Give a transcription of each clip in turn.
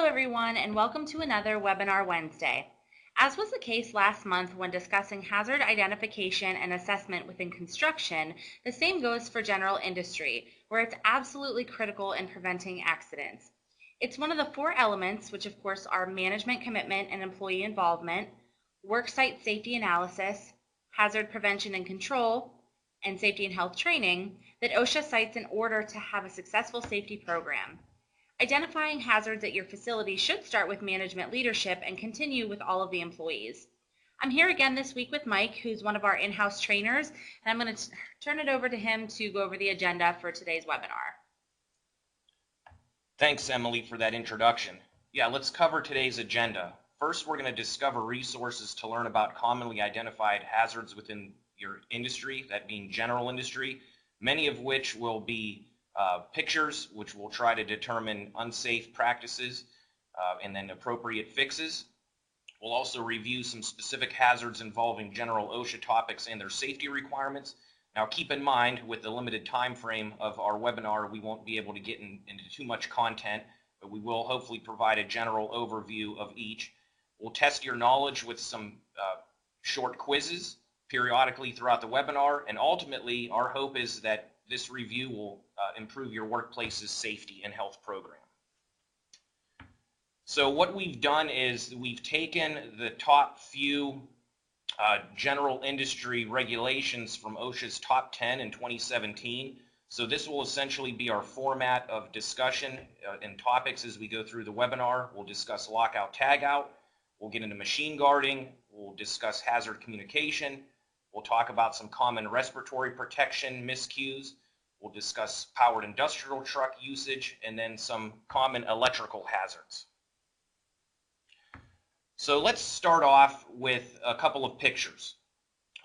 Hello everyone and welcome to another Webinar Wednesday. As was the case last month when discussing hazard identification and assessment within construction, the same goes for general industry, where it's absolutely critical in preventing accidents. It's one of the four elements, which of course are management commitment and employee involvement, worksite safety analysis, hazard prevention and control, and safety and health training, that OSHA cites in order to have a successful safety program. Identifying hazards at your facility should start with management leadership and continue with all of the employees. I'm here again this week with Mike, who's one of our in-house trainers, and I'm going to turn it over to him to go over the agenda for today's webinar. Thanks, Emily, for that introduction. Yeah, let's cover today's agenda. First, we're going to discover resources to learn about commonly identified hazards within your industry, that being general industry, many of which will be pictures, which will try to determine unsafe practices and then appropriate fixes. We'll also review some specific hazards involving general OSHA topics and their safety requirements. Now keep in mind, with the limited time frame of our webinar, we won't be able to get into too much content, but we will hopefully provide a general overview of each. We'll test your knowledge with some short quizzes periodically throughout the webinar, and ultimately our hope is that this review will improve your workplace's safety and health program. So what we've done is we've taken the top few general industry regulations from OSHA's top 10 in 2017. So this will essentially be our format of discussion and topics as we go through the webinar. We'll discuss lockout, tagout. We'll get into machine guarding. We'll discuss hazard communication. We'll talk about some common respiratory protection miscues. We'll discuss powered industrial truck usage and then some common electrical hazards. So let's start off with a couple of pictures.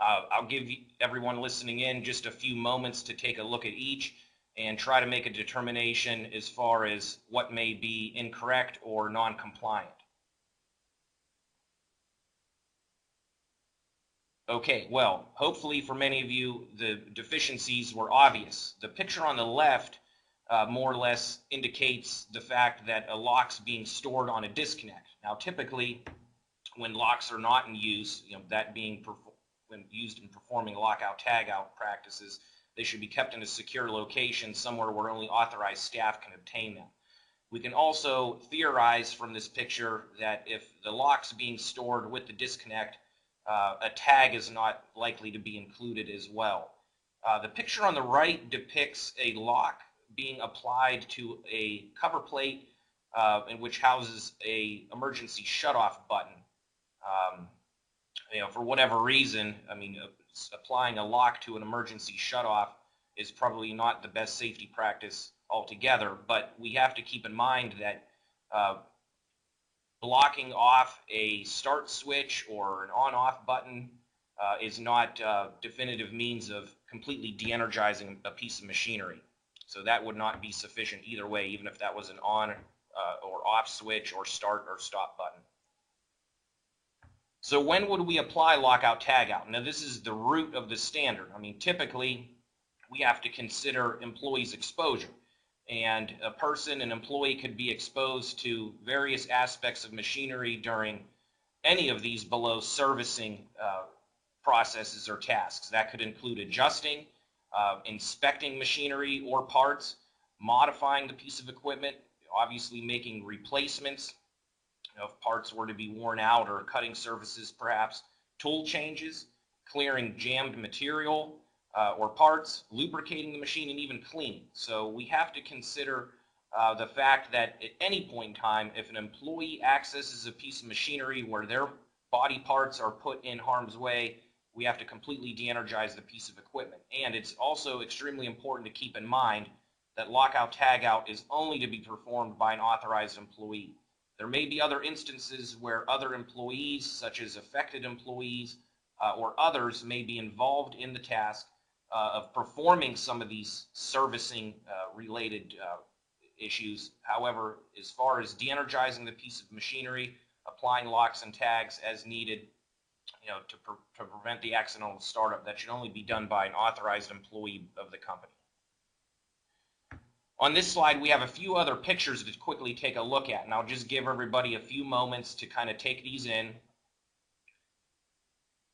I'll give everyone listening in just a few moments to take a look at each and try to make a determination as far as what may be incorrect or non-compliant. Okay, well, hopefully for many of you, the deficiencies were obvious. The picture on the left more or less indicates the fact that a lock's being stored on a disconnect. Now, typically, when locks are not in use, that being when used in performing lockout tagout practices, they should be kept in a secure location somewhere where only authorized staff can obtain them. We can also theorize from this picture that if the lock's being stored with the disconnect, a tag is not likely to be included as well. The picture on the right depicts a lock being applied to a cover plate in which houses a emergency shutoff button. For whatever reason, applying a lock to an emergency shutoff is probably not the best safety practice altogether, but we have to keep in mind that blocking off a start switch or an on-off button is not a definitive means of completely de-energizing a piece of machinery. So that would not be sufficient either way, even if that was an on or off switch or start or stop button. So when would we apply lockout tagout? Now this is the root of the standard. Typically we have to consider employees' exposure. And an employee could be exposed to various aspects of machinery during any of these below servicing processes or tasks. That could include adjusting, inspecting machinery or parts, modifying the piece of equipment, obviously making replacements if parts were to be worn out, or cutting surfaces perhaps, tool changes, clearing jammed material, or parts, lubricating the machine, and even cleaning. So we have to consider the fact that at any point in time, if an employee accesses a piece of machinery where their body parts are put in harm's way, we have to completely de-energize the piece of equipment. And it's also extremely important to keep in mind that lockout tagout is only to be performed by an authorized employee. There may be other instances where other employees, such as affected employees or others, may be involved in the task of performing some of these servicing related issues. However, as far as de-energizing the piece of machinery, applying locks and tags as needed, to prevent the accidental startup, that should only be done by an authorized employee of the company. On this slide, we have a few other pictures to quickly take a look at, and I'll just give everybody a few moments to kind of take these in.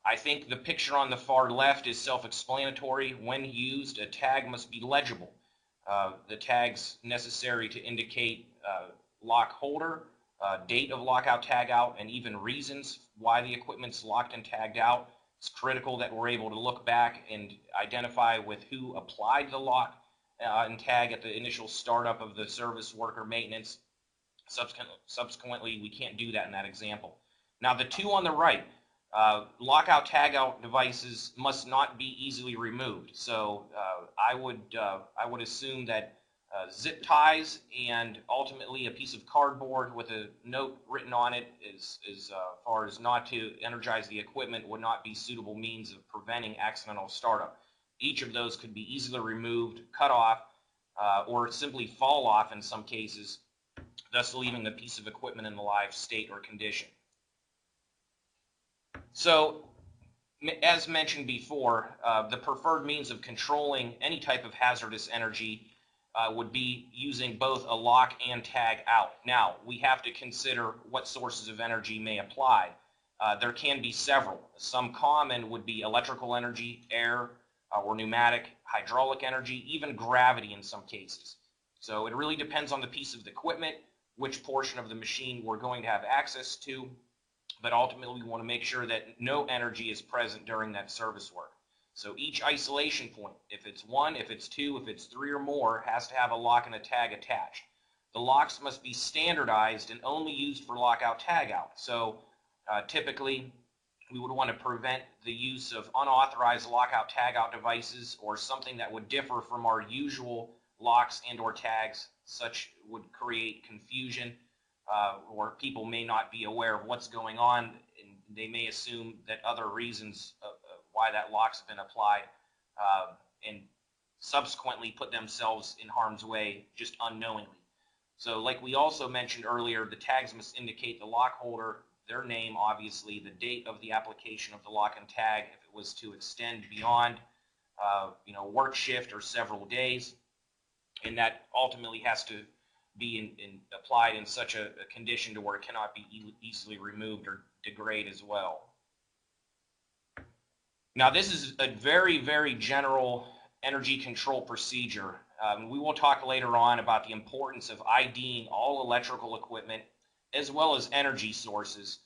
I think the picture on the far left is self-explanatory. When used, a tag must be legible. The tags necessary to indicate lock holder, date of lockout, tagout, and even reasons why the equipment's locked and tagged out. It's critical that we're able to look back and identify with who applied the lock and tag at the initial startup of the service work or maintenance. Subsequently, we can't do that in that example. Now, the two on the right, lockout tagout devices must not be easily removed. So I would assume that zip ties and ultimately a piece of cardboard with a note written on it as far as not to energize the equipment would not be suitable means of preventing accidental startup. Each of those could be easily removed, cut off, or simply fall off in some cases, thus leaving the piece of equipment in the live state or condition. So, as mentioned before, the preferred means of controlling any type of hazardous energy would be using both a lock and tag out. Now, we have to consider what sources of energy may apply. There can be several. Some common would be electrical energy, air, or pneumatic, hydraulic energy, even gravity in some cases. So it really depends on the piece of the equipment, which portion of the machine we're going to have access to, but ultimately we want to make sure that no energy is present during that service work. So each isolation point, if it's one, if it's two, if it's three or more, has to have a lock and a tag attached. The locks must be standardized and only used for lockout tagout. So typically we would want to prevent the use of unauthorized lockout tagout devices or something that would differ from our usual locks and or tags. Such would create confusion, or people may not be aware of what's going on, and they may assume that other reasons why that lock's been applied, and subsequently put themselves in harm's way just unknowingly. So like we also mentioned earlier, the tags must indicate the lock holder, their name, obviously, the date of the application of the lock and tag if it was to extend beyond work shift or several days, and that ultimately has to be applied in such a condition to where it cannot be easily removed or degrade as well. Now, this is a very, very general energy control procedure. We will talk later on about the importance of IDing all electrical equipment as well as energy sources.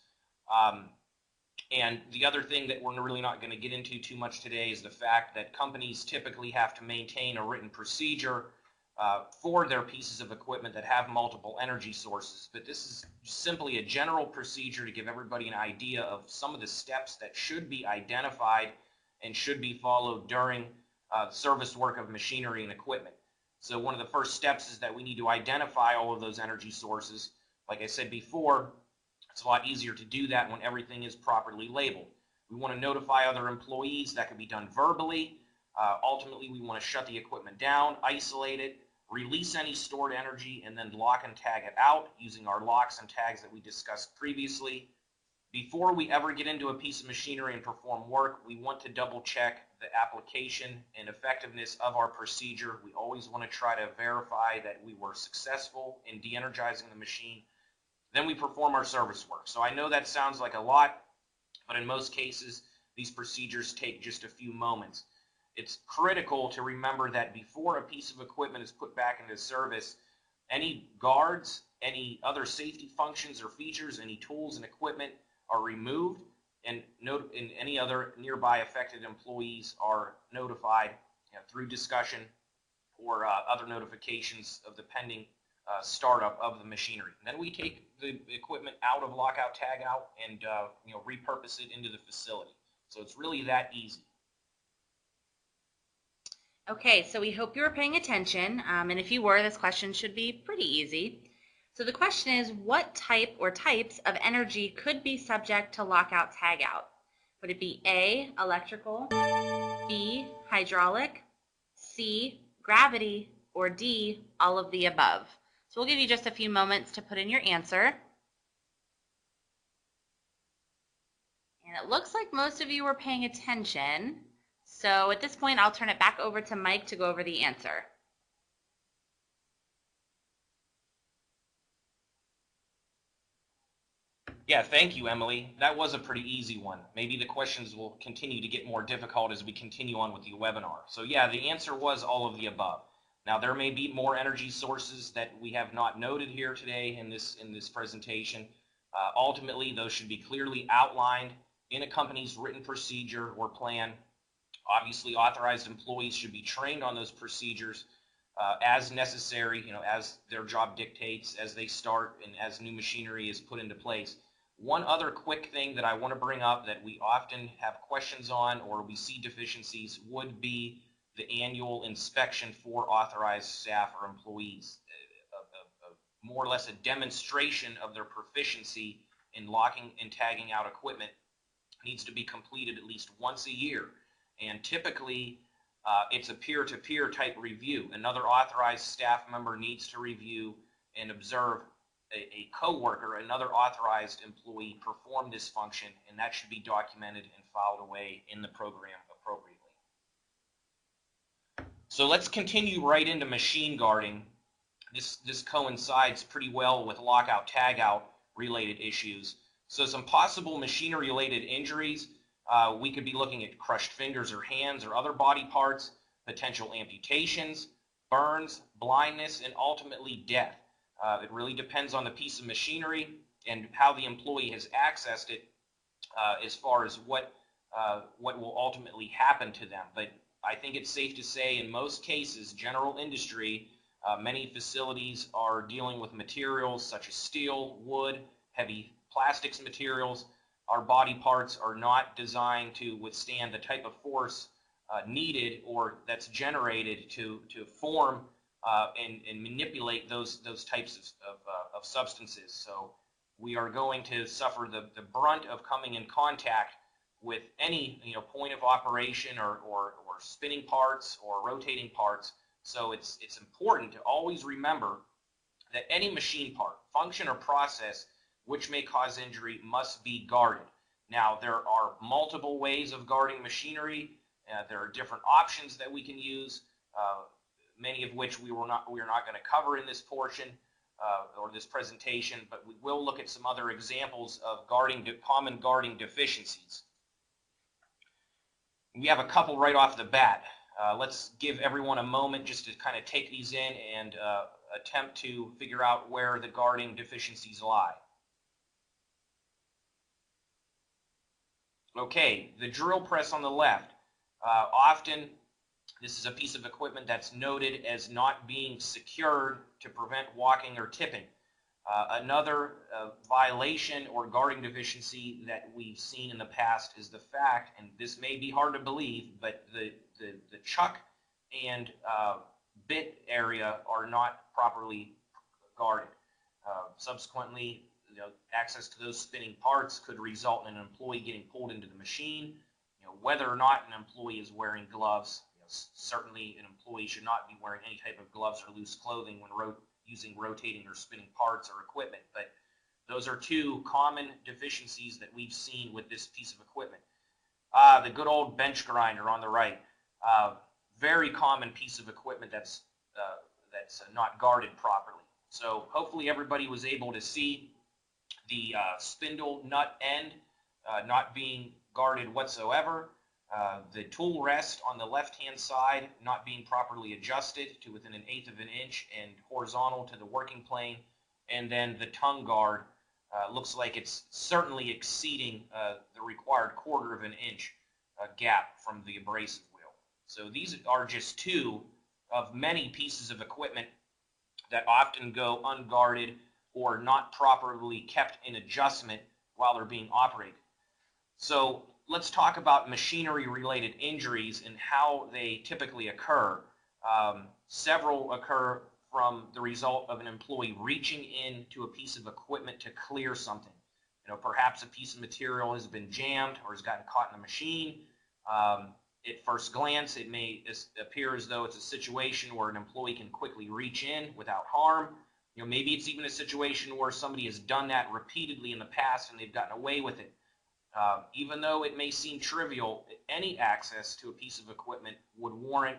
And the other thing that we're really not going to get into too much today is the fact that companies typically have to maintain a written procedure for their pieces of equipment that have multiple energy sources. But this is simply a general procedure to give everybody an idea of some of the steps that should be identified and should be followed during service work of machinery and equipment. So one of the first steps is that we need to identify all of those energy sources. Like I said before, it's a lot easier to do that when everything is properly labeled. We want to notify other employees. That can be done verbally. Ultimately, we want to shut the equipment down, isolate it, release any stored energy, and then lock and tag it out using our locks and tags that we discussed previously. Before we ever get into a piece of machinery and perform work, we want to double check the application and effectiveness of our procedure. We always want to try to verify that we were successful in de-energizing the machine. Then we perform our service work. So I know that sounds like a lot, but in most cases, these procedures take just a few moments. It's critical to remember that before a piece of equipment is put back into service, any guards, any other safety functions or features, any tools and equipment are removed, and any other nearby affected employees are notified through discussion or other notifications of the pending startup of the machinery. And then we take the equipment out of lockout, tagout, and repurpose it into the facility. So it's really that easy. Okay, so we hope you were paying attention, and if you were, this question should be pretty easy. So the question is, what type or types of energy could be subject to lockout tagout? Would it be A, electrical, B, hydraulic, C, gravity, or D, all of the above? So we'll give you just a few moments to put in your answer. And it looks like most of you were paying attention. So at this point, I'll turn it back over to Mike to go over the answer. Yeah, thank you, Emily. That was a pretty easy one. Maybe the questions will continue to get more difficult as we continue on with the webinar. So yeah, the answer was all of the above. Now there may be more energy sources that we have not noted here today in this presentation. Ultimately, those should be clearly outlined in a company's written procedure or plan. Obviously, authorized employees should be trained on those procedures as necessary, as their job dictates, as they start and as new machinery is put into place. One other quick thing that I want to bring up that we often have questions on or we see deficiencies would be the annual inspection for authorized staff or employees. More or less a demonstration of their proficiency in locking and tagging out equipment needs to be completed at least once a year. And typically, it's a peer-to-peer type review. Another authorized staff member needs to review and observe a coworker, another authorized employee, perform this function, and that should be documented and filed away in the program appropriately. So let's continue right into machine guarding. This coincides pretty well with lockout tagout related issues. So some possible machinery related injuries, we could be looking at crushed fingers or hands or other body parts, potential amputations, burns, blindness, and ultimately death. It really depends on the piece of machinery and how the employee has accessed it as far as what will ultimately happen to them. But I think it's safe to say in most cases, general industry, many facilities are dealing with materials such as steel, wood, heavy plastics materials. Our body parts are not designed to withstand the type of force needed or that's generated to form and manipulate those types of substances. So we are going to suffer the brunt of coming in contact with any point of operation or spinning parts or rotating parts. So it's important to always remember that any machine part, function, or process which may cause injury must be guarded. Now, there are multiple ways of guarding machinery. There are different options that we can use, many of which we are not going to cover in this portion or this presentation, but we will look at some other examples of common guarding deficiencies. We have a couple right off the bat. Let's give everyone a moment just to kind of take these in and attempt to figure out where the guarding deficiencies lie. Okay, the drill press on the left. Often, this is a piece of equipment that's noted as not being secured to prevent walking or tipping. Another violation or guarding deficiency that we've seen in the past is the fact, and this may be hard to believe, but the chuck and bit area are not properly guarded. Subsequently, access to those spinning parts could result in an employee getting pulled into the machine. Whether or not an employee is wearing gloves, certainly an employee should not be wearing any type of gloves or loose clothing when using rotating or spinning parts or equipment. But those are two common deficiencies that we've seen with this piece of equipment. The good old bench grinder on the right, very common piece of equipment that's not guarded properly. So hopefully everybody was able to see the spindle nut end not being guarded whatsoever. The tool rest on the left-hand side not being properly adjusted to within 1/8 of an inch and horizontal to the working plane. And then the tongue guard looks like it's certainly exceeding the required 1/4 of an inch gap from the abrasive wheel. So these are just two of many pieces of equipment that often go unguarded or not properly kept in adjustment while they're being operated. So let's talk about machinery-related injuries and how they typically occur. Several occur from the result of an employee reaching into a piece of equipment to clear something. Perhaps a piece of material has been jammed or has gotten caught in the machine. At first glance, it may appear as though it's a situation where an employee can quickly reach in without harm. Maybe it's even a situation where somebody has done that repeatedly in the past and they've gotten away with it. Even though it may seem trivial, any access to a piece of equipment would warrant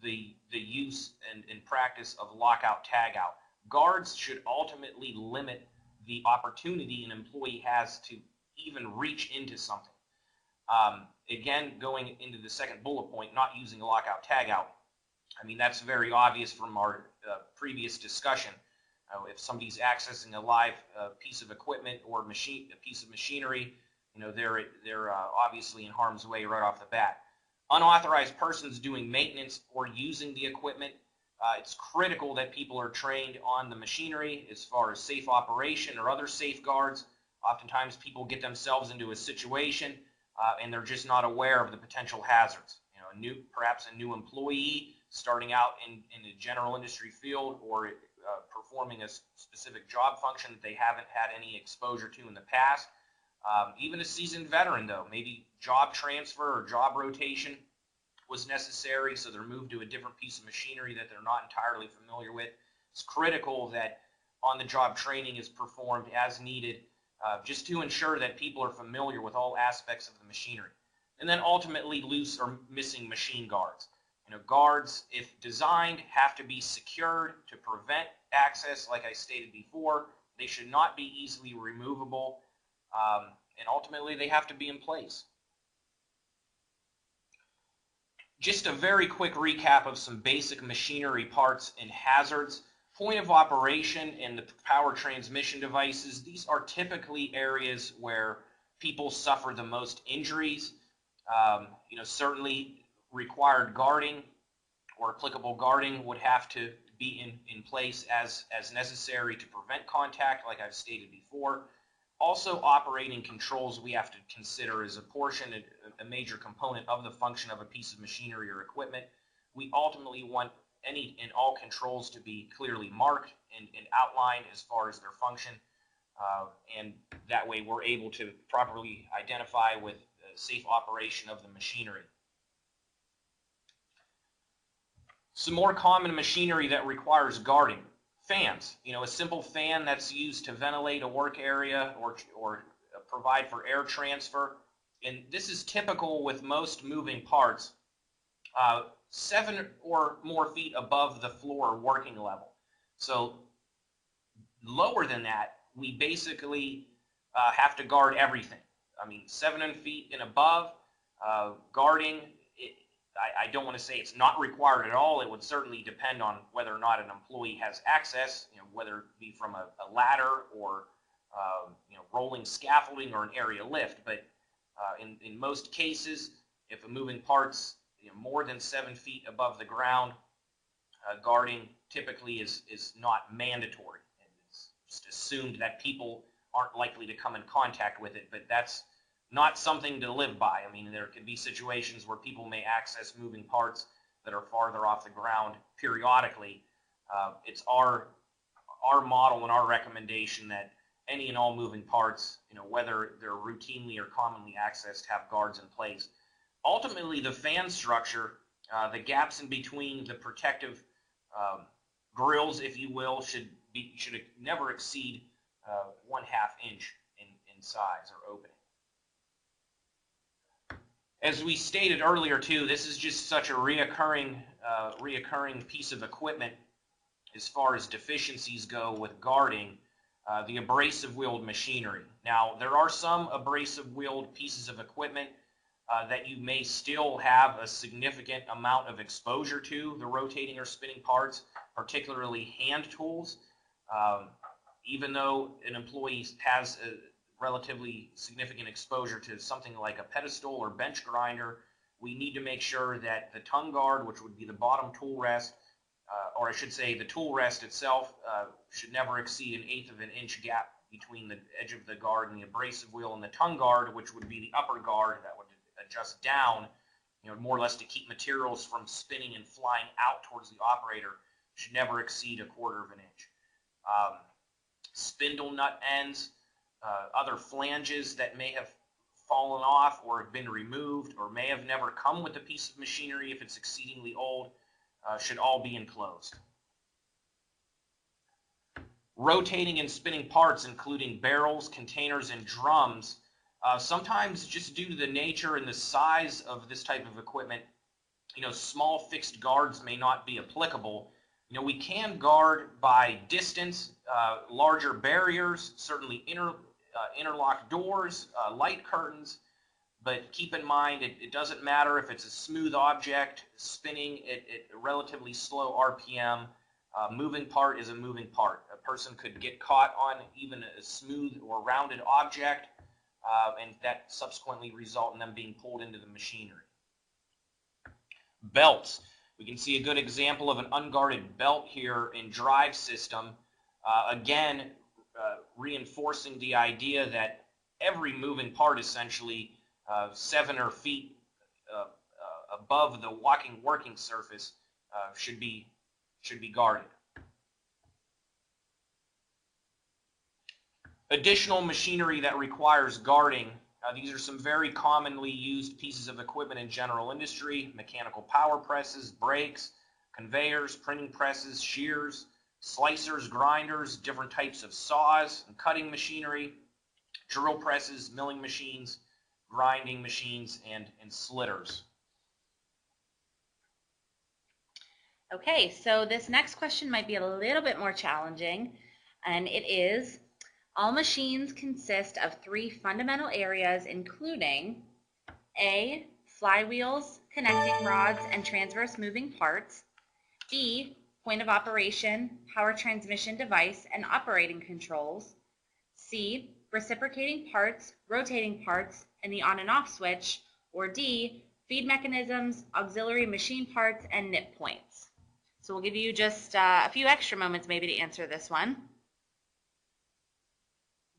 the use and practice of lockout tagout. Guards should ultimately limit the opportunity an employee has to even reach into something. Again, going into the second bullet point, not using lockout tagout. I mean, that's very obvious from our previous discussion. If somebody's accessing a live piece of equipment or a piece of machinery, you know, they're obviously in harm's way right off the bat. Unauthorized persons doing maintenance or using the equipment, it's critical that people are trained on the machinery as far as safe operation or other safeguards. Oftentimes people get themselves into a situation and they're just not aware of the potential hazards. You know, perhaps a new employee starting out in the general industry field or performing a specific job function that they haven't had any exposure to in the past. Even a seasoned veteran, though, maybe job transfer or job rotation was necessary, so they're moved to a different piece of machinery that they're not entirely familiar with. It's critical that on-the-job training is performed as needed, just to ensure that people are familiar with all aspects of the machinery. And then ultimately, loose or missing machine guards. You know, guards, if designed, have to be secured to prevent access, like I stated before. They should not be easily removable, and ultimately they have to be in place. Just a very quick recap of some basic machinery parts and hazards. Point of operation and the power transmission devices, these are typically areas where people suffer the most injuries. You know, certainly required guarding or applicable guarding would have to be in place as necessary to prevent contact, like I've stated before. Also, operating controls we have to consider as a portion, a major component of the function of a piece of machinery or equipment. We ultimately want any and all controls to be clearly marked and outlined as far as their function, and that way we're able to properly identify with safe operation of the machinery. Some more common machinery that requires guarding. Fans, you know, a simple fan that's used to ventilate a work area or provide for air transfer. And this is typical with most moving parts, 7 or more feet above the floor working level. So lower than that, we basically have to guard everything. I mean, 7 feet and above, guarding, I don't want to say it's not required at all. It would certainly depend on whether or not an employee has access, you know, whether it be from a ladder or you know, rolling scaffolding or an area lift. But in most cases, if a moving part's, you know, more than 7 feet above the ground, guarding typically is not mandatory. It's just assumed that people aren't likely to come in contact with it, but that's not something to live by. I mean, there could be situations where people may access moving parts that are farther off the ground periodically. It's our model and our recommendation that any and all moving parts, you know, whether they're routinely or commonly accessed, have guards in place. Ultimately, the fan structure, the gaps in between the protective grills, if you will, should never exceed 1/2 inch in size or opening. As we stated earlier too, this is just such a reoccurring piece of equipment as far as deficiencies go with guarding, the abrasive wheeled machinery. Now, there are some abrasive wheeled pieces of equipment that you may still have a significant amount of exposure to, the rotating or spinning parts, particularly hand tools. Even though an employee has a relatively significant exposure to something like a pedestal or bench grinder, we need to make sure that the tongue guard, which would be the bottom tool rest, or I should say the tool rest itself, should never exceed 1/8 of an inch gap between the edge of the guard and the abrasive wheel, and the tongue guard, which would be the upper guard that would adjust down, you know, more or less to keep materials from spinning and flying out towards the operator, should never exceed 1/4 of an inch. Spindle nut ends, other flanges that may have fallen off or have been removed or may have never come with the piece of machinery if it's exceedingly old, should all be enclosed. Rotating and spinning parts, including barrels, containers, and drums, sometimes just due to the nature and the size of this type of equipment, you know, small fixed guards may not be applicable. We can guard by distance, larger barriers, certainly interlock doors, light curtains, but keep in mind it doesn't matter if it's a smooth object spinning at a relatively slow RPM. Moving part is a moving part. A person could get caught on even a smooth or rounded object, and that subsequently result in them being pulled into the machinery. Belts. We can see a good example of an unguarded belt here in drive system. Again, reinforcing the idea that every moving part, essentially 7 or feet above the working surface, should be guarded. Additional machinery that requires guarding. These are some very commonly used pieces of equipment in general industry: mechanical power presses, brakes, conveyors, printing presses, shears, slicers, grinders, different types of saws and cutting machinery, drill presses, milling machines, grinding machines, and slitters. Okay, so this next question might be a little bit more challenging, and it is: all machines consist of 3 fundamental areas, including A, flywheels, connecting rods, and transverse moving parts; B, point of operation, power transmission device, and operating controls; C, reciprocating parts, rotating parts, and the on and off switch; or D, feed mechanisms, auxiliary machine parts, and nip points. So we'll give you just a few extra moments maybe to answer this one.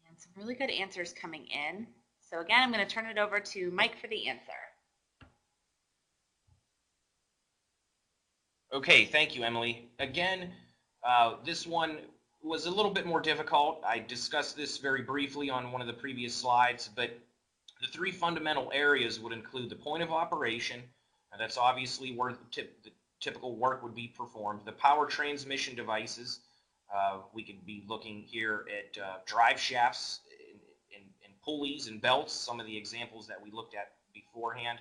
And some really good answers coming in. So again, I'm going to turn it over to Mike for the answer. Okay, thank you, Emily. Again, this one was a little bit more difficult. I discussed this very briefly on one of the previous slides, but the 3 fundamental areas would include the point of operation. That's obviously where the typical work would be performed. The power transmission devices. We could be looking here at drive shafts and pulleys and belts, some of the examples that we looked at beforehand,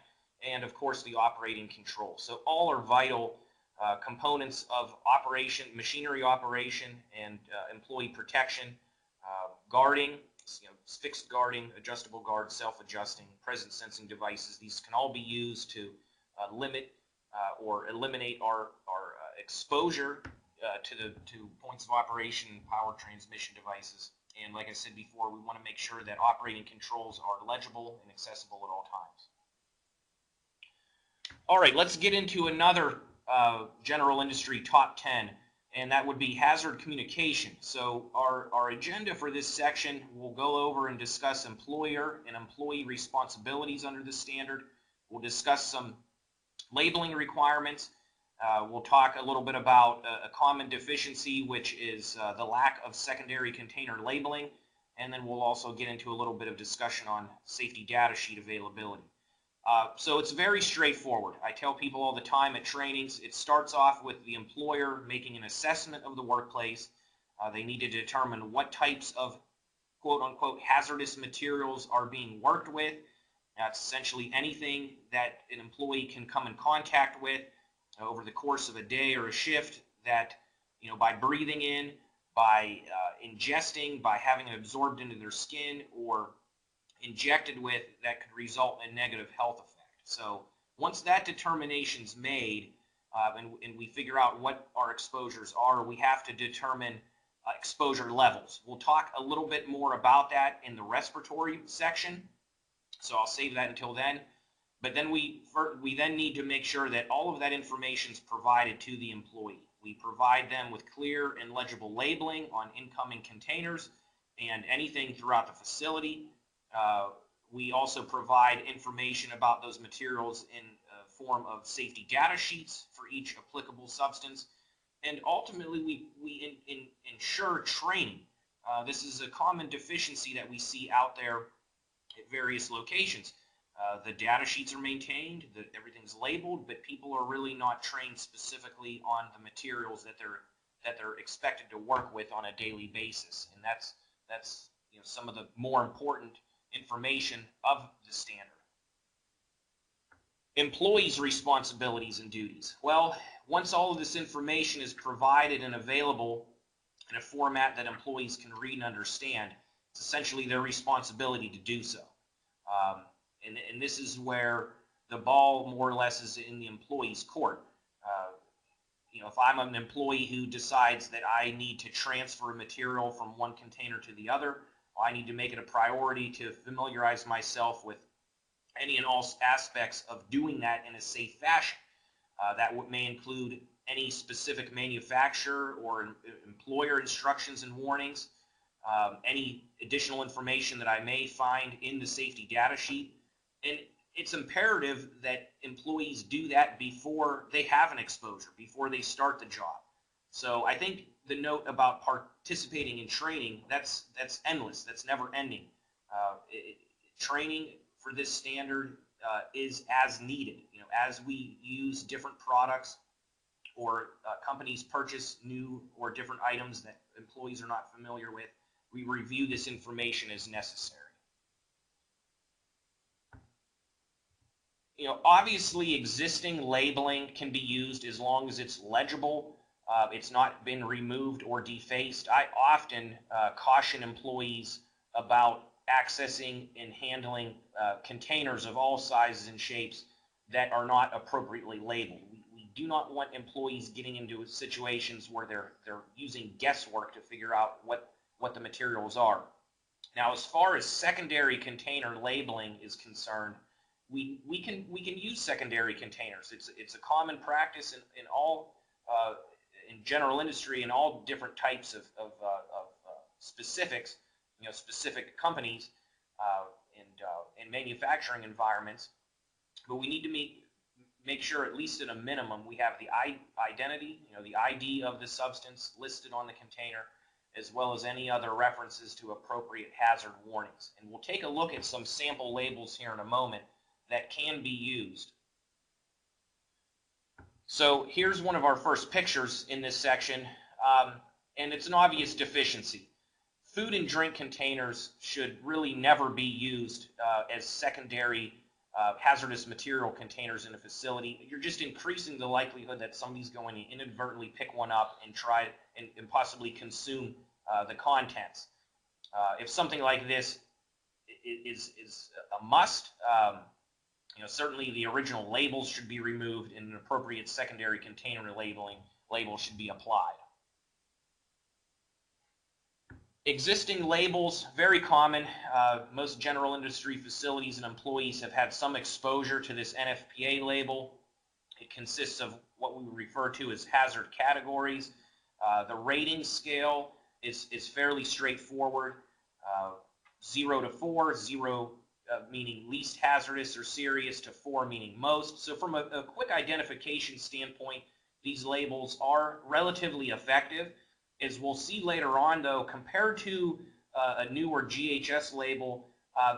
and of course the operating control. So all are vital components of operation, machinery operation, and employee protection. Guarding, fixed guarding, adjustable guard, self-adjusting, presence sensing devices. These can all be used to limit or eliminate our exposure to points of operation and power transmission devices. And like I said before, we want to make sure that operating controls are legible and accessible at all times. All right, let's get into another general industry top 10, and that would be hazard communication. So our agenda for this section, we'll go over and discuss employer and employee responsibilities under the standard. We'll discuss some labeling requirements. We'll talk a little bit about a common deficiency, which is the lack of secondary container labeling, and then we'll also get into a little bit of discussion on safety data sheet availability. So it's very straightforward. I tell people all the time at trainings, it starts off with the employer making an assessment of the workplace. They need to determine what types of quote-unquote hazardous materials are being worked with. That's essentially anything that an employee can come in contact with over the course of a day or a shift that, by breathing in, by ingesting, by having it absorbed into their skin, or injected with, that could result in negative health effect. So once that determination's made and we figure out what our exposures are, we have to determine exposure levels. We'll talk a little bit more about that in the respiratory section, so I'll save that until then. But then we then need to make sure that all of that information is provided to the employee. We provide them with clear and legible labeling on incoming containers and anything throughout the facility. We also provide information about those materials in a form of safety data sheets for each applicable substance. And ultimately, we ensure training. This is a common deficiency that we see out there at various locations. The data sheets are maintained, everything's labeled, but people are really not trained specifically on the materials that they're expected to work with on a daily basis. And that's some of the more important information of the standard. Employees' responsibilities and duties. Well, once all of this information is provided and available in a format that employees can read and understand, it's essentially their responsibility to do so. And this is where the ball more or less is in the employee's court. If I'm an employee who decides that I need to transfer material from one container to the other, I need to make it a priority to familiarize myself with any and all aspects of doing that in a safe fashion. That may include any specific manufacturer or employer instructions and warnings, any additional information that I may find in the safety data sheet. And it's imperative that employees do that before they have an exposure, before they start the job. So I think the note about participating in training, that's endless, that's never ending. Training for this standard is as needed. As we use different products or companies purchase new or different items that employees are not familiar with, we review this information as necessary. Obviously existing labeling can be used as long as it's legible, it's not been removed or defaced. I often caution employees about accessing and handling containers of all sizes and shapes that are not appropriately labeled. We do not want employees getting into situations where they're using guesswork to figure out what the materials are. Now, as far as secondary container labeling is concerned, we can use secondary containers. It's a common practice in all in general industry and all different types of specifics, specific companies and manufacturing environments. But we need to make sure, at least at a minimum, we have the identity, the ID of the substance listed on the container, as well as any other references to appropriate hazard warnings. And we'll take a look at some sample labels here in a moment that can be used. So here's one of our first pictures in this section, and it's an obvious deficiency. Food and drink containers should really never be used as secondary hazardous material containers in a facility. You're just increasing the likelihood that somebody's going to inadvertently pick one up and try and possibly consume the contents. If something like this is a must, certainly the original labels should be removed and an appropriate secondary container label should be applied. Existing labels, very common. Most general industry facilities and employees have had some exposure to this NFPA label. It consists of what we refer to as hazard categories. The rating scale is fairly straightforward. 0 to 4, 0 meaning least hazardous or serious to 4 meaning most. So from a quick identification standpoint, these labels are relatively effective. As we'll see later on, though, compared to a newer GHS label,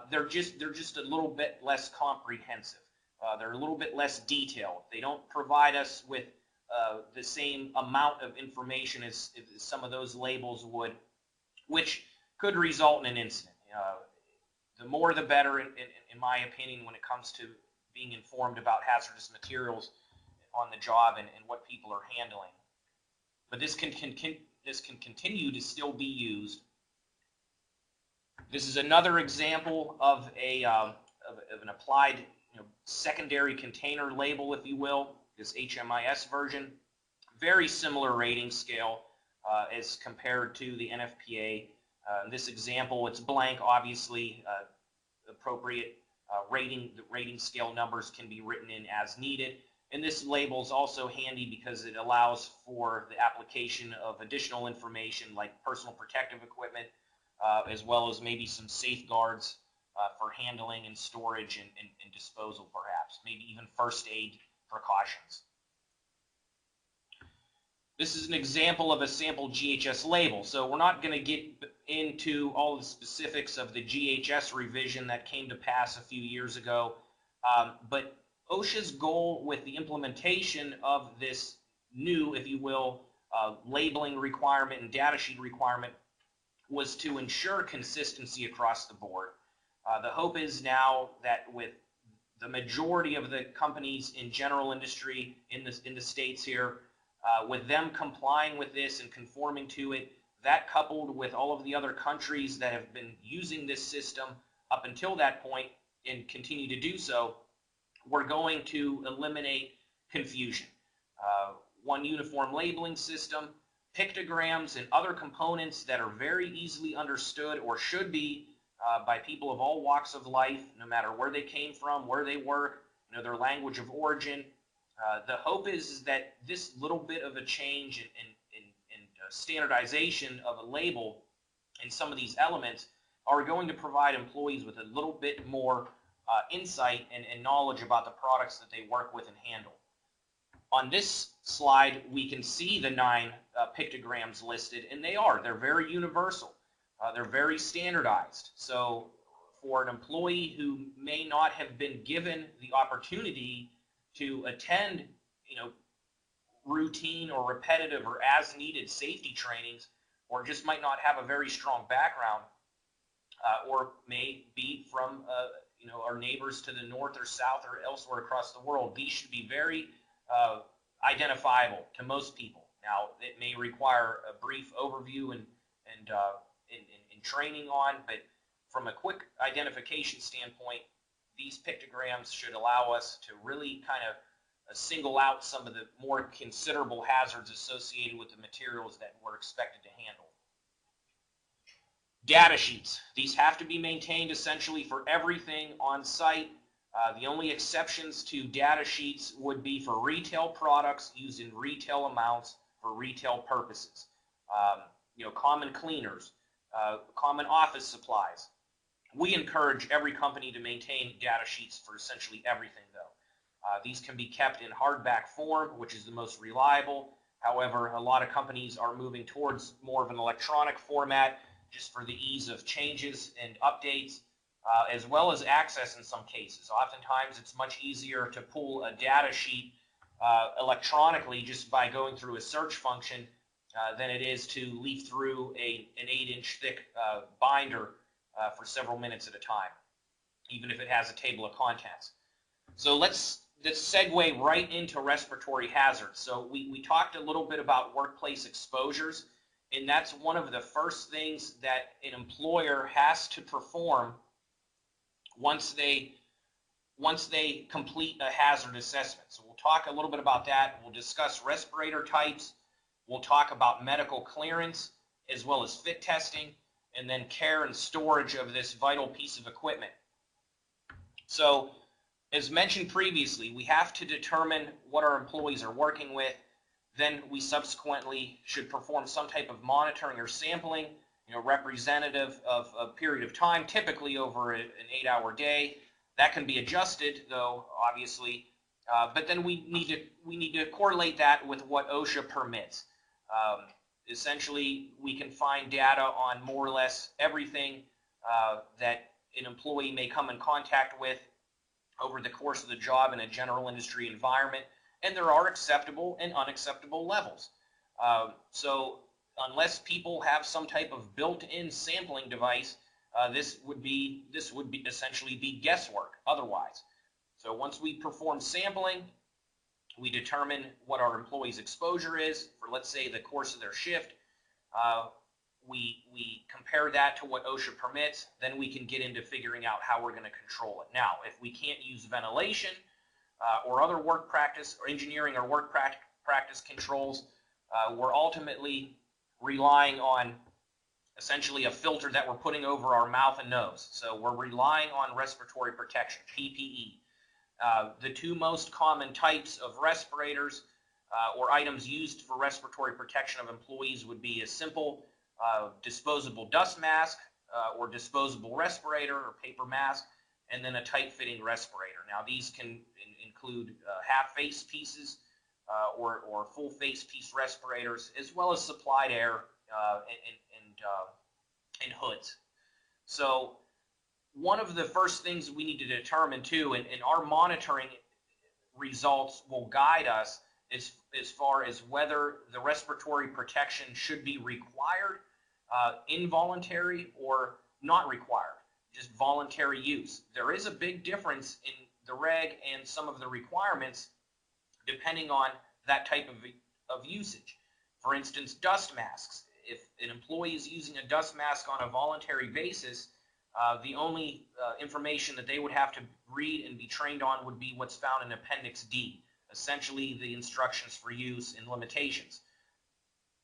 they're just a little bit less comprehensive. They're a little bit less detailed. They don't provide us with the same amount of information as some of those labels would, which could result in an incident. The more the better, in my opinion, when it comes to being informed about hazardous materials on the job and what people are handling. But this can continue to still be used. This is another example of an applied secondary container label, if you will, this HMIS version. Very similar rating scale as compared to the NFPA. In this example, it's blank, obviously. Appropriate rating scale numbers can be written in as needed. And this label is also handy because it allows for the application of additional information like personal protective equipment, as well as maybe some safeguards for handling and storage and disposal, perhaps, maybe even first aid precautions. This is an example of a sample GHS label. So we're not going to get into all the specifics of the GHS revision that came to pass a few years ago, but OSHA's goal with the implementation of this new, if you will, labeling requirement and data sheet requirement was to ensure consistency across the board. The hope is now that with the majority of the companies in general industry in the states here, with them complying with this and conforming to it, that coupled with all of the other countries that have been using this system up until that point and continue to do so, we're going to eliminate confusion. One uniform labeling system, pictograms, and other components that are very easily understood or should be by people of all walks of life, no matter where they came from, where they work, their language of origin. The hope is that this little bit of a change in standardization of a label and some of these elements are going to provide employees with a little bit more insight and knowledge about the products that they work with and handle. On this slide, we can see the 9 pictograms listed, and they're very universal. They're very standardized. So for an employee who may not have been given the opportunity to attend, routine or repetitive or as needed safety trainings, or just might not have a very strong background, or may be from our neighbors to the north or south or elsewhere across the world, these should be very identifiable to most people. Now, it may require a brief overview and training on, but from a quick identification standpoint, these pictograms should allow us to really kind of single out some of the more considerable hazards associated with the materials that we're expected to handle. Data sheets. These have to be maintained essentially for everything on site. The only exceptions to data sheets would be for retail products used in retail amounts for retail purposes. Common cleaners, common office supplies. We encourage every company to maintain data sheets for essentially everything, though. These can be kept in hardback form, which is the most reliable. However, a lot of companies are moving towards more of an electronic format just for the ease of changes and updates, as well as access in some cases. Oftentimes, it's much easier to pull a data sheet electronically just by going through a search function than it is to leaf through an 8-inch thick binder for several minutes at a time, even if it has a table of contents. So let's segue right into respiratory hazards. So we talked a little bit about workplace exposures, and that's one of the first things that an employer has to perform once they complete a hazard assessment. So we'll talk a little bit about that. We'll discuss respirator types. We'll talk about medical clearance as well as fit testing, and then care and storage of this vital piece of equipment. So as mentioned previously, we have to determine what our employees are working with. Then we subsequently should perform some type of monitoring or sampling, representative of a period of time, typically over an 8-hour day. That can be adjusted, though, obviously, but then we need to correlate that with what OSHA permits. Essentially, we can find data on more or less everything that an employee may come in contact with over the course of the job in a general industry environment, and there are acceptable and unacceptable levels. So unless people have some type of built-in sampling device, this would essentially be guesswork otherwise. So once we perform sampling, we determine what our employee's exposure is for, let's say, the course of their shift. We compare that to what OSHA permits, then we can get into figuring out how we're going to control it. Now, if we can't use ventilation or other work practice or engineering or work practice controls, we're ultimately relying on essentially a filter that we're putting over our mouth and nose. So we're relying on respiratory protection, PPE. The two most common types of respirators or items used for respiratory protection of employees would be a simple disposable dust mask or disposable respirator or paper mask, and then a tight-fitting respirator. Now, these can include half-face pieces or full-face piece respirators, as well as supplied air and hoods. So one of the first things we need to determine, too, and our monitoring results will guide us as far as whether the respiratory protection should be required, involuntary, or not required, just voluntary use. There is a big difference in the reg and some of the requirements depending on that type of usage. For instance, dust masks. If an employee is using a dust mask on a voluntary basis, the only information that they would have to read and be trained on would be what's found in Appendix D, essentially the instructions for use and limitations.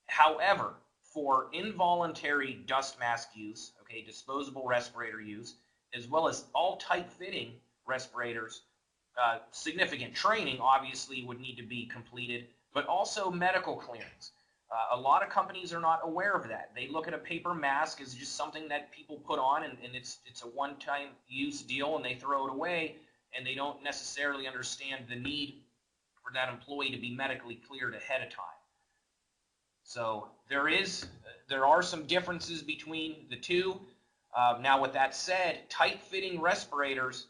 However, for involuntary dust mask use, okay, disposable respirator use, as well as all tight-fitting respirators, significant training obviously would need to be completed, but also medical clearance. A lot of companies are not aware of that. They look at a paper mask as just something that people put on, and it's a one-time use deal, and they throw it away, and they don't necessarily understand the need for that employee to be medically cleared ahead of time. So there are some differences between the two. Now, with that said, tight-fitting respirators,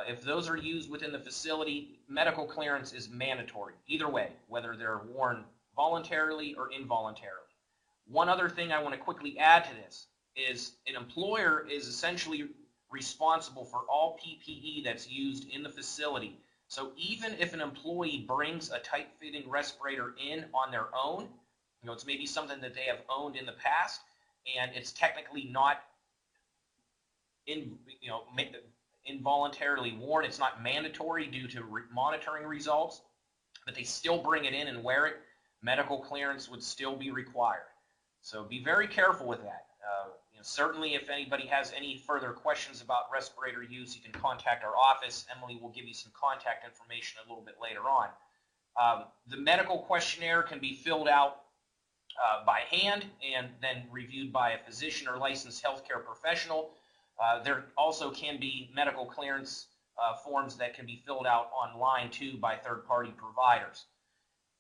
if those are used within the facility, medical clearance is mandatory, either way, whether they're worn voluntarily or involuntarily. One other thing I want to quickly add to this is an employer is essentially responsible for all PPE that's used in the facility. So even if an employee brings a tight-fitting respirator in on their own, it's maybe something that they have owned in the past, and it's technically not involuntarily worn. It's not mandatory due to monitoring results, but they still bring it in and wear it. Medical clearance would still be required. So be very careful with that. Certainly, if anybody has any further questions about respirator use, you can contact our office. Emily will give you some contact information a little bit later on. The medical questionnaire can be filled out by hand and then reviewed by a physician or licensed healthcare professional. There also can be medical clearance forms that can be filled out online too by third-party providers.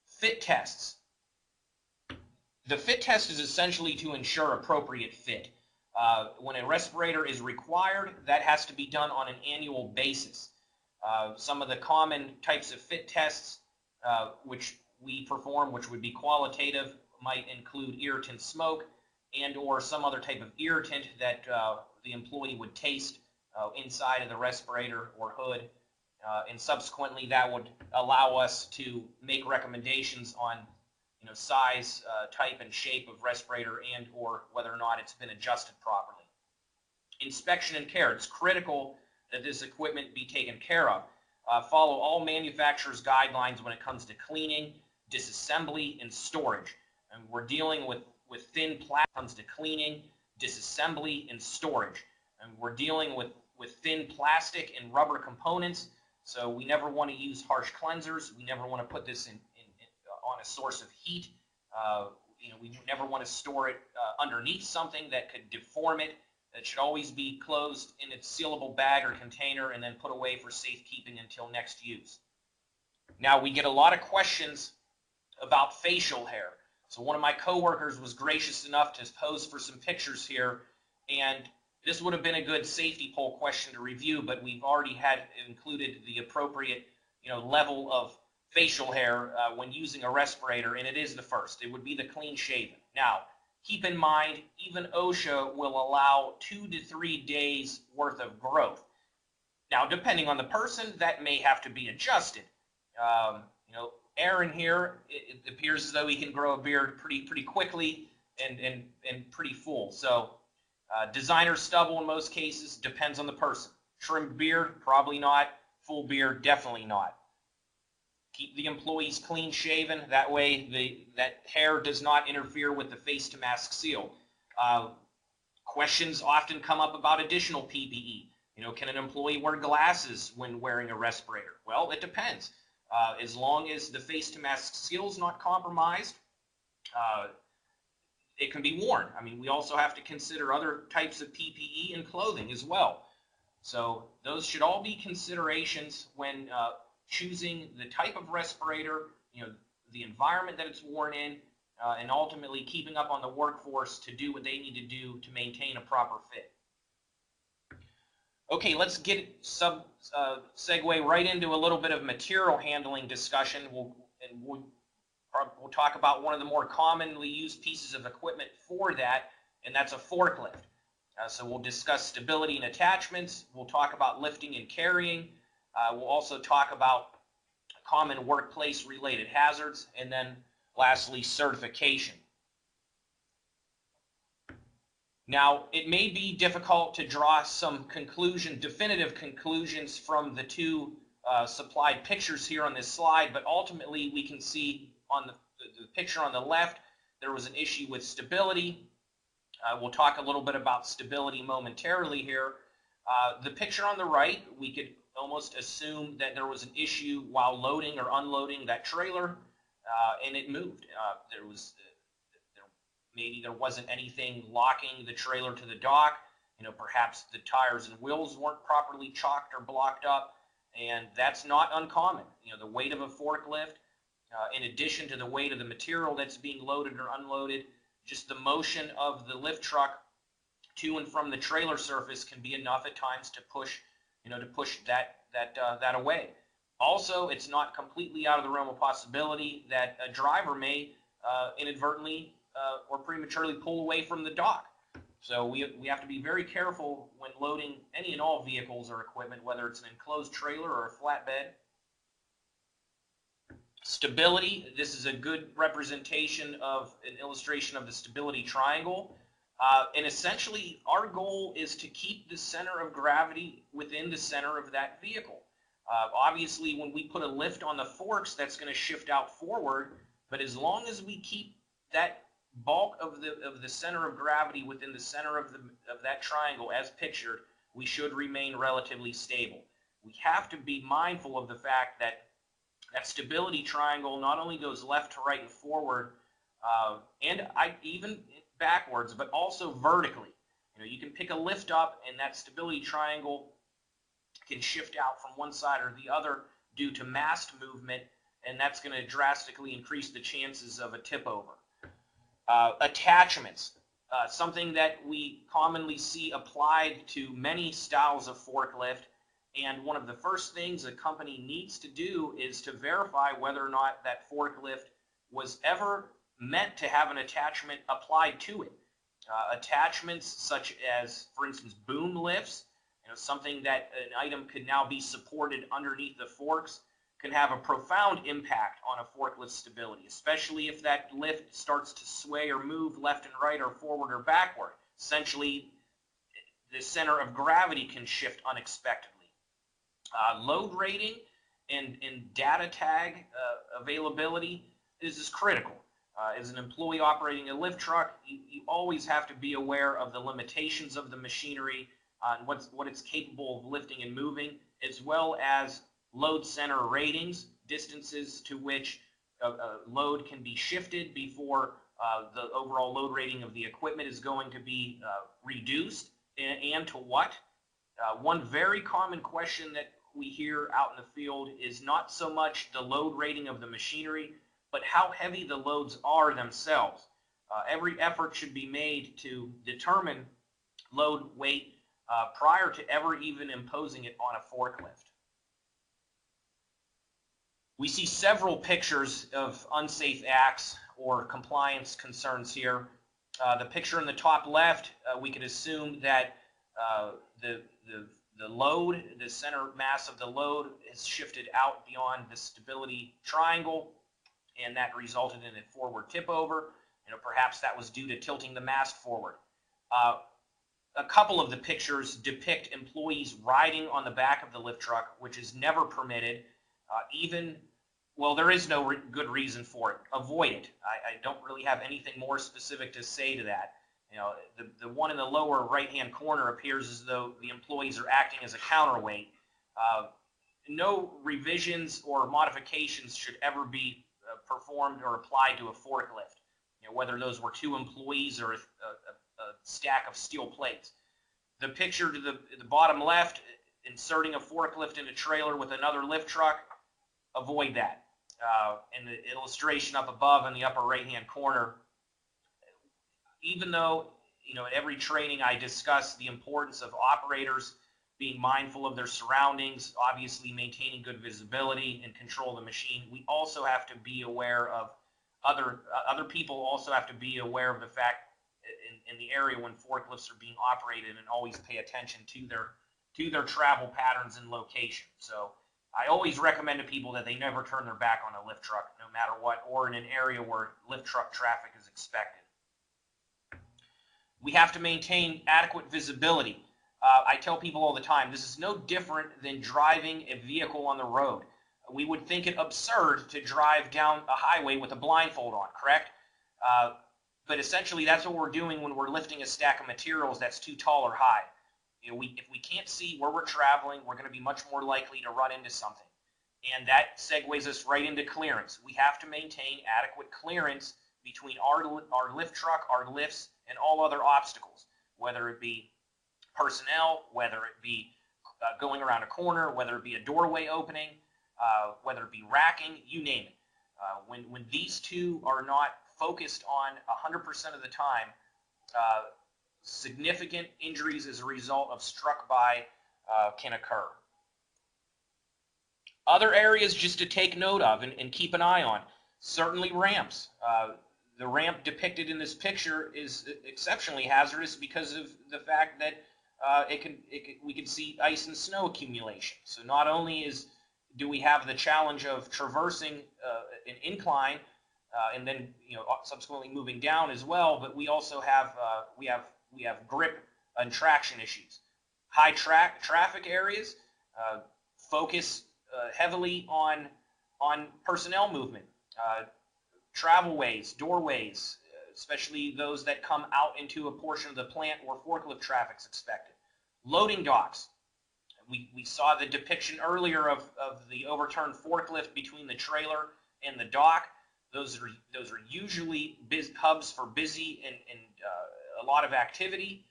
Fit tests. The fit test is essentially to ensure appropriate fit. When a respirator is required, that has to be done on an annual basis. Some of the common types of fit tests which we perform, which would be qualitative, might include irritant smoke and or some other type of irritant that the employee would taste inside of the respirator or hood. And subsequently, that would allow us to make recommendations on size, type, and shape of respirator and or whether or not it's been adjusted properly. Inspection and care. It's critical that this equipment be taken care of. Follow all manufacturers' guidelines when it comes to cleaning, disassembly, and storage. And we're dealing with thin plastic when it comes to cleaning, disassembly, and storage. And we're dealing with thin plastic and rubber components, so we never want to use harsh cleansers. We never want to put this on a source of heat. We never want to store it underneath something that could deform it. It should always be closed in its sealable bag or container and then put away for safekeeping until next use. Now, we get a lot of questions about facial hair. So one of my coworkers was gracious enough to pose for some pictures here, and this would have been a good safety poll question to review, but we've already had included the appropriate level of facial hair when using a respirator, and it is the first. It would be the clean shaven. Now, keep in mind, even OSHA will allow 2 to 3 days worth of growth. Now, depending on the person, that may have to be adjusted. Aaron here, it appears as though he can grow a beard pretty quickly and pretty full. So designer stubble in most cases depends on the person. Trimmed beard, probably not. Full beard, definitely not. Keep the employees clean shaven. That way that hair does not interfere with the face-to-mask seal. Questions often come up about additional PPE. Can an employee wear glasses when wearing a respirator? Well, it depends. As long as the face-to-mask seal is not compromised, it can be worn. We also have to consider other types of PPE and clothing as well. So those should all be considerations when choosing the type of respirator, the environment that it's worn in, and ultimately keeping up on the workforce to do what they need to do to maintain a proper fit. Okay, let's segue right into a little bit of material handling discussion. We'll talk about one of the more commonly used pieces of equipment for that, and that's a forklift. So we'll discuss stability and attachments. We'll talk about lifting and carrying. We'll also talk about common workplace-related hazards, and then lastly, certification. Now, it may be difficult to draw some definitive conclusions from the two supplied pictures here on this slide, but ultimately we can see on the picture on the left, there was an issue with stability. We'll talk a little bit about stability momentarily here. The picture on the right, we could almost assume that there was an issue while loading or unloading that trailer, and it moved. Maybe there wasn't anything locking the trailer to the dock. Perhaps the tires and wheels weren't properly chocked or blocked up, and that's not uncommon. The weight of a forklift, in addition to the weight of the material that's being loaded or unloaded, just the motion of the lift truck to and from the trailer surface can be enough at times to push that away. Also, it's not completely out of the realm of possibility that a driver may inadvertently or prematurely pull away from the dock. So we have to be very careful when loading any and all vehicles or equipment, whether it's an enclosed trailer or a flatbed. Stability, this is a good representation of an illustration of the stability triangle. And essentially, our goal is to keep the center of gravity within the center of that vehicle. Obviously, when we put a lift on the forks, that's going to shift out forward. But as long as we keep that bulk of the center of gravity within the center of that triangle as pictured, we should remain relatively stable. We have to be mindful of the fact that that stability triangle not only goes left to right and forward, and even backwards, but also vertically. You can pick a lift up, and that stability triangle can shift out from one side or the other due to mast movement, and that's going to drastically increase the chances of a tip over. Attachments, something that we commonly see applied to many styles of forklift, and one of the first things a company needs to do is to verify whether or not that forklift was ever meant to have an attachment applied to it. Attachments such as, for instance, boom lifts, something that an item could now be supported underneath the forks, can have a profound impact on a forklift stability, especially if that lift starts to sway or move left and right or forward or backward. Essentially, the center of gravity can shift unexpectedly. Load rating and data tag availability is critical. As an employee operating a lift truck, you always have to be aware of the limitations of the machinery and what it's capable of lifting and moving, as well as load center ratings, distances to which load can be shifted before the overall load rating of the equipment is going to be reduced, and to what. One very common question that we hear out in the field is not so much the load rating of the machinery, but how heavy the loads are themselves. Every effort should be made to determine load weight prior to ever even imposing it on a forklift. We see several pictures of unsafe acts or compliance concerns here. The picture in the top left, we could assume that the load, the center mass of the load, is shifted out beyond the stability triangle, and that resulted in a forward tip over. Perhaps that was due to tilting the mast forward. A couple of the pictures depict employees riding on the back of the lift truck, which is never permitted. There is no good reason for it. Avoid it. I don't really have anything more specific to say to that. The one in the lower right-hand corner appears as though the employees are acting as a counterweight. No revisions or modifications should ever be performed or applied to a forklift, whether those were two employees or a stack of steel plates. The picture to the bottom left, inserting a forklift in a trailer with another lift truck, avoid that. And the illustration up above in the upper right-hand corner, even though at every training I discuss the importance of operators being mindful of their surroundings, obviously maintaining good visibility and control of the machine, we also have to be aware of other people also have to be aware of the fact in the area when forklifts are being operated, and always pay attention to their travel patterns and location. So I always recommend to people that they never turn their back on a lift truck, no matter what, or in an area where lift truck traffic is expected. We have to maintain adequate visibility. I tell people all the time, this is no different than driving a vehicle on the road. We would think it absurd to drive down a highway with a blindfold on, correct? But essentially that's what we're doing when we're lifting a stack of materials that's too tall or high. If we can't see where we're traveling, we're going to be much more likely to run into something. And that segues us right into clearance. We have to maintain adequate clearance between our lift truck, our lifts, and all other obstacles, whether it be personnel, whether it be going around a corner, whether it be a doorway opening, whether it be racking, you name it. When these two are not focused on 100% of the time, significant injuries as a result of struck by can occur. Other areas just to take note of and keep an eye on, certainly ramps. The ramp depicted in this picture is exceptionally hazardous because of the fact that we can see ice and snow accumulation. So not only do we have the challenge of traversing an incline and then subsequently moving down as well, but we also have we have grip and traction issues. High traffic areas focus heavily on personnel movement, travelways, doorways, especially those that come out into a portion of the plant where forklift traffic is expected. Loading docks. We saw the depiction earlier of the overturned forklift between the trailer and the dock. Those are usually hubs for busy and a lot of activity.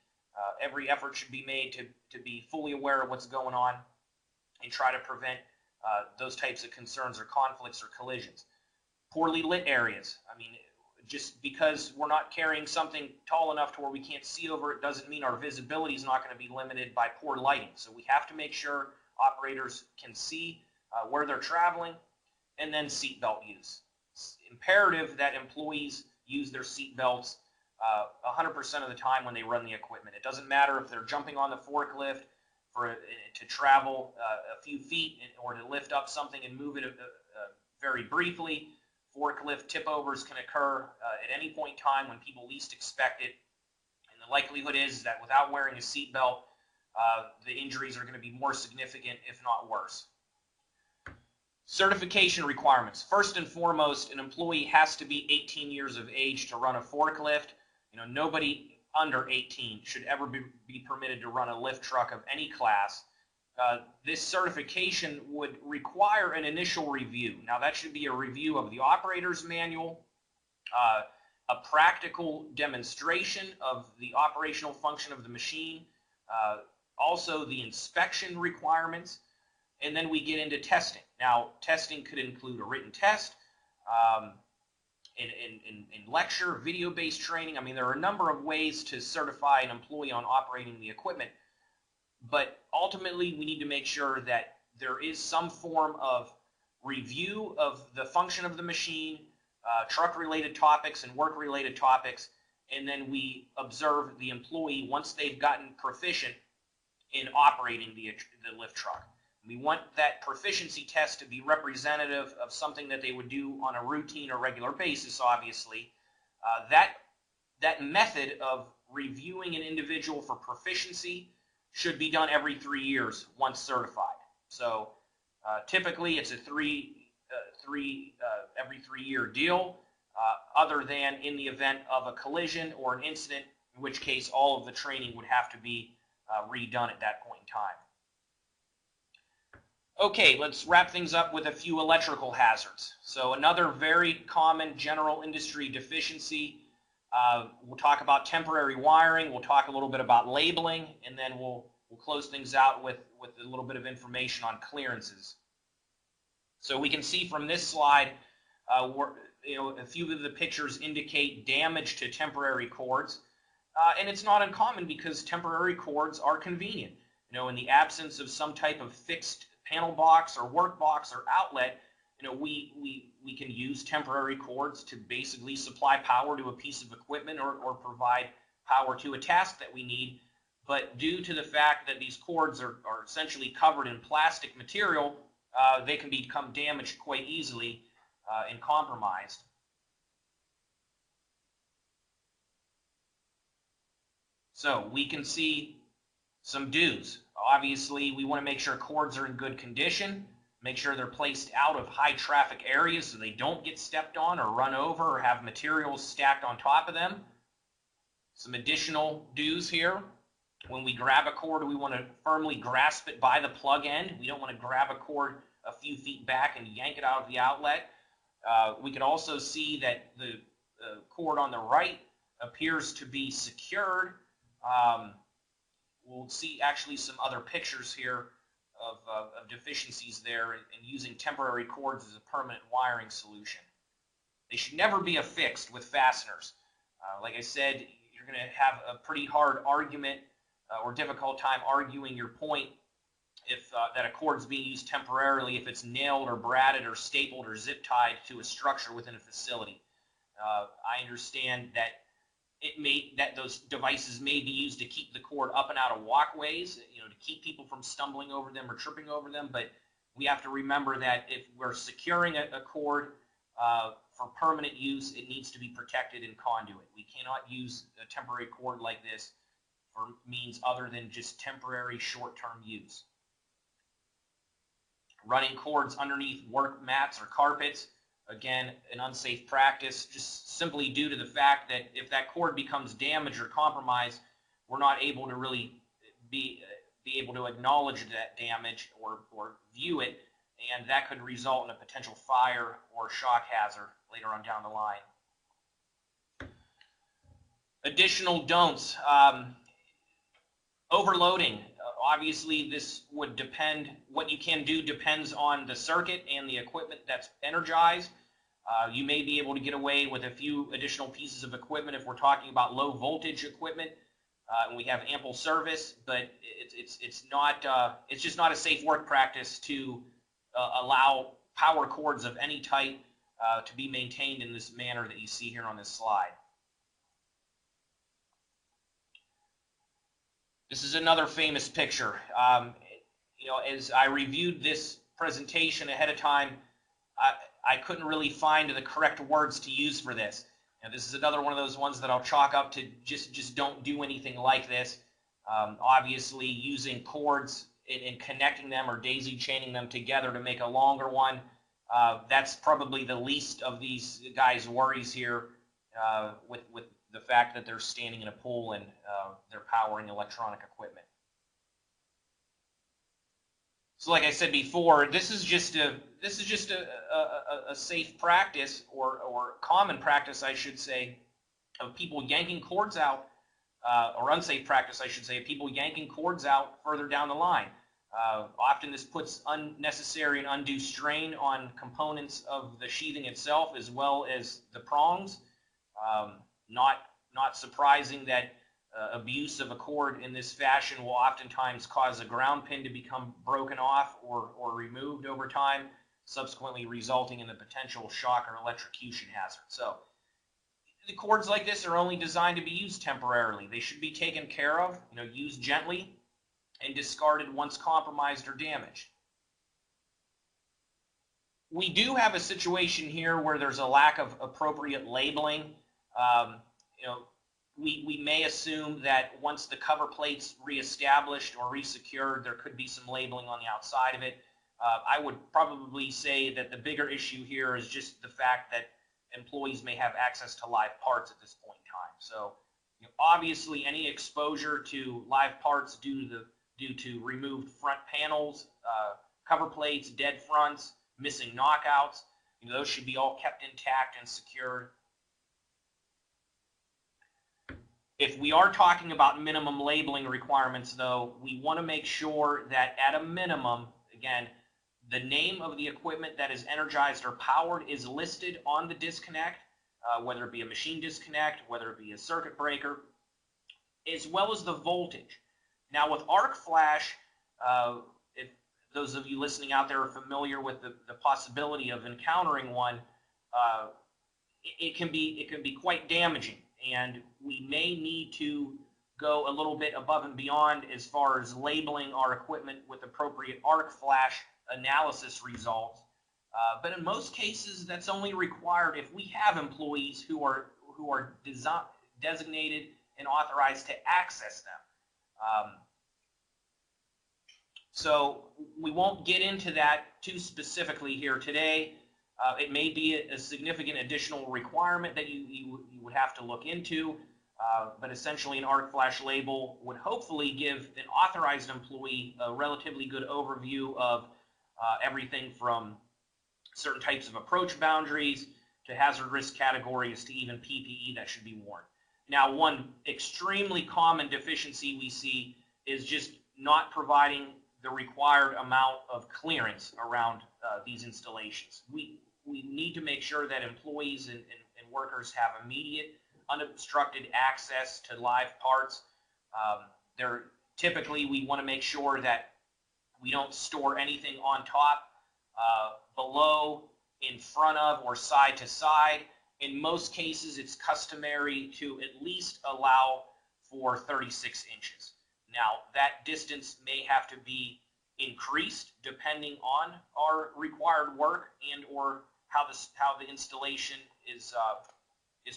Every effort should be made to be fully aware of what's going on and try to prevent those types of concerns or conflicts or collisions. Poorly lit areas. I mean, just because we're not carrying something tall enough to where we can't see over it doesn't mean our visibility is not going to be limited by poor lighting. So we have to make sure operators can see where they're traveling, and then seatbelt use. It's imperative that employees use their seatbelts 100% of the time when they run the equipment. It doesn't matter if they're jumping on the forklift to travel a few feet or to lift up something and move it very briefly. Forklift tip overs can occur at any point in time when people least expect it, and the likelihood is that without wearing a seatbelt, the injuries are going to be more significant, if not worse. Certification requirements. First and foremost, an employee has to be 18 years of age to run a forklift. Nobody under 18 should ever be permitted to run a lift truck of any class. This certification would require an initial review. Now that should be a review of the operator's manual, a practical demonstration of the operational function of the machine, also the inspection requirements, and then we get into testing. Now testing could include a written test, in lecture, video-based training. I mean, there are a number of ways to certify an employee on operating the equipment. But ultimately, we need to make sure that there is some form of review of the function of the machine, truck-related topics and work-related topics, and then we observe the employee once they've gotten proficient in operating the lift truck. We want that proficiency test to be representative of something that they would do on a routine or regular basis, obviously. That method of reviewing an individual for proficiency should be done every 3 years once certified. So typically it's a every 3-year deal, other than in the event of a collision or an incident, in which case all of the training would have to be redone at that point in time. Okay, let's wrap things up with a few electrical hazards. So another very common general industry deficiency. We'll talk about temporary wiring, we'll talk a little bit about labeling, and then we'll close things out with a little bit of information on clearances. So we can see from this slide, a few of the pictures indicate damage to temporary cords, and it's not uncommon because temporary cords are convenient. In the absence of some type of fixed panel box or work box or outlet, we can use temporary cords to basically supply power to a piece of equipment or provide power to a task that we need. But due to the fact that these cords are essentially covered in plastic material, they can become damaged quite easily and compromised. So we can see some do's. Obviously, we want to make sure cords are in good condition, make sure they're placed out of high traffic areas so they don't get stepped on or run over or have materials stacked on top of them. Some additional do's here. When we grab a cord, we want to firmly grasp it by the plug end. We don't want to grab a cord a few feet back and yank it out of the outlet. We can also see that the cord on the right appears to be secured. We'll see actually some other pictures here of deficiencies there and using temporary cords as a permanent wiring solution. They should never be affixed with fasteners. Like I said, you're going to have a pretty hard argument or difficult time arguing your point if that a cord's being used temporarily if it's nailed or bradded or stapled or zip tied to a structure within a facility. I understand that those devices may be used to keep the cord up and out of walkways, to keep people from stumbling over them or tripping over them, but we have to remember that if we're securing a cord for permanent use, it needs to be protected in conduit. We cannot use a temporary cord like this for means other than just temporary short-term use. Running cords underneath work mats or carpets, again, an unsafe practice, just simply due to the fact that if that cord becomes damaged or compromised, we're not able to really be able to acknowledge that damage or view it, and that could result in a potential fire or shock hazard later on down the line. Additional don'ts. Overloading. Obviously, this would depend, what you can do depends on the circuit and the equipment that's energized. You may be able to get away with a few additional pieces of equipment if we're talking about low voltage equipment and we have ample service, but it's just not a safe work practice to allow power cords of any type to be maintained in this manner that you see here on this slide. This is another famous picture. As I reviewed this presentation ahead of time, I couldn't really find the correct words to use for this. This is another one of those ones that I'll chalk up to just don't do anything like this. Obviously, using cords and connecting them or daisy chaining them together to make a longer one, that's probably the least of these guys' worries here with the fact that they're standing in a pool and they're powering electronic equipment. So like I said before, this is just a safe practice or common practice, I should say, of people yanking cords out, or unsafe practice, I should say, of people yanking cords out further down the line. Often this puts unnecessary and undue strain on components of the sheathing itself as well as the prongs. Not surprising that abuse of a cord in this fashion will oftentimes cause a ground pin to become broken off or removed over time, subsequently resulting in the potential shock or electrocution hazard. So the cords like this are only designed to be used temporarily. They should be taken care of, used gently, and discarded once compromised or damaged. We do have a situation here where there's a lack of appropriate labeling. We may assume that once the cover plate's reestablished or resecured, there could be some labeling on the outside of it. I would probably say that the bigger issue here is just the fact that employees may have access to live parts at this point in time. So obviously any exposure to live parts due to removed front panels, cover plates, dead fronts, missing knockouts, those should be all kept intact and secured. If we are talking about minimum labeling requirements, though, we want to make sure that at a minimum, again, the name of the equipment that is energized or powered is listed on the disconnect, whether it be a machine disconnect, whether it be a circuit breaker, as well as the voltage. Now with arc flash, if those of you listening out there are familiar with the possibility of encountering one, it can be quite damaging, and we may need to go a little bit above and beyond as far as labeling our equipment with appropriate arc flash analysis results. But in most cases, that's only required if we have employees who are designated and authorized to access them. So we won't get into that too specifically here today. It may be a significant additional requirement that you would have to look into, but essentially an arc flash label would hopefully give an authorized employee a relatively good overview of everything from certain types of approach boundaries to hazard risk categories to even PPE that should be worn. Now, one extremely common deficiency we see is just not providing the required amount of clearance around these installations. We need to make sure that employees and workers have immediate, unobstructed access to live parts. Typically, we want to make sure that we don't store anything on top, below, in front of, or side to side. In most cases, it's customary to at least allow for 36 inches. Now, that distance may have to be increased depending on our required work and or how the installation is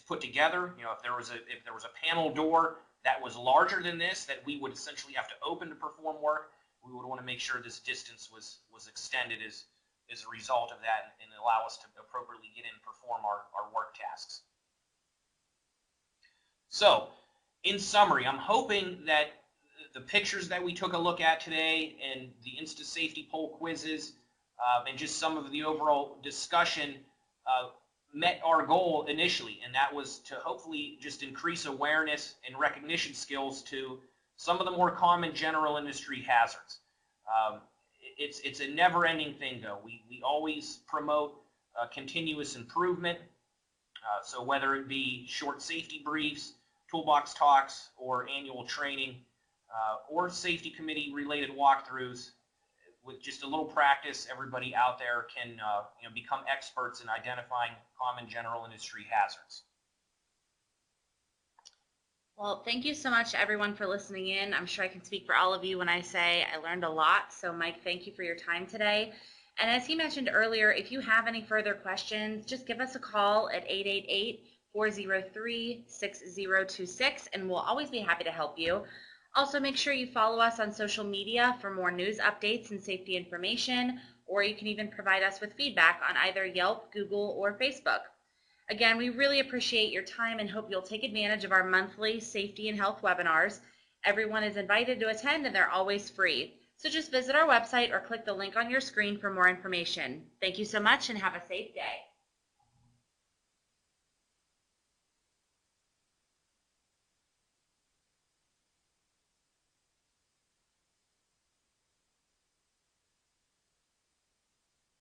put together. You know, if there was a panel door that was larger than this, that we would essentially have to open to perform work, we would want to make sure this distance was extended as a result of that, and allow us to appropriately get in and perform our work tasks. So, in summary, I'm hoping that the pictures that we took a look at today and the Insta Safety Poll quizzes and just some of the overall discussion met our goal initially, and that was to hopefully just increase awareness and recognition skills to some of the more common general industry hazards. It's a never-ending thing, though. We always promote continuous improvement, so whether it be short safety briefs, toolbox talks, or annual training, or safety committee related walkthroughs, with just a little practice, everybody out there can become experts in identifying common general industry hazards. Well, thank you so much, everyone, for listening in. I'm sure I can speak for all of you when I say I learned a lot. So, Mike, thank you for your time today. And as he mentioned earlier, if you have any further questions, just give us a call at 888-403-6026, and we'll always be happy to help you. Also, make sure you follow us on social media for more news updates and safety information, or you can even provide us with feedback on either Yelp, Google, or Facebook. Again, we really appreciate your time and hope you'll take advantage of our monthly safety and health webinars. Everyone is invited to attend, and they're always free. So just visit our website or click the link on your screen for more information. Thank you so much and have a safe day.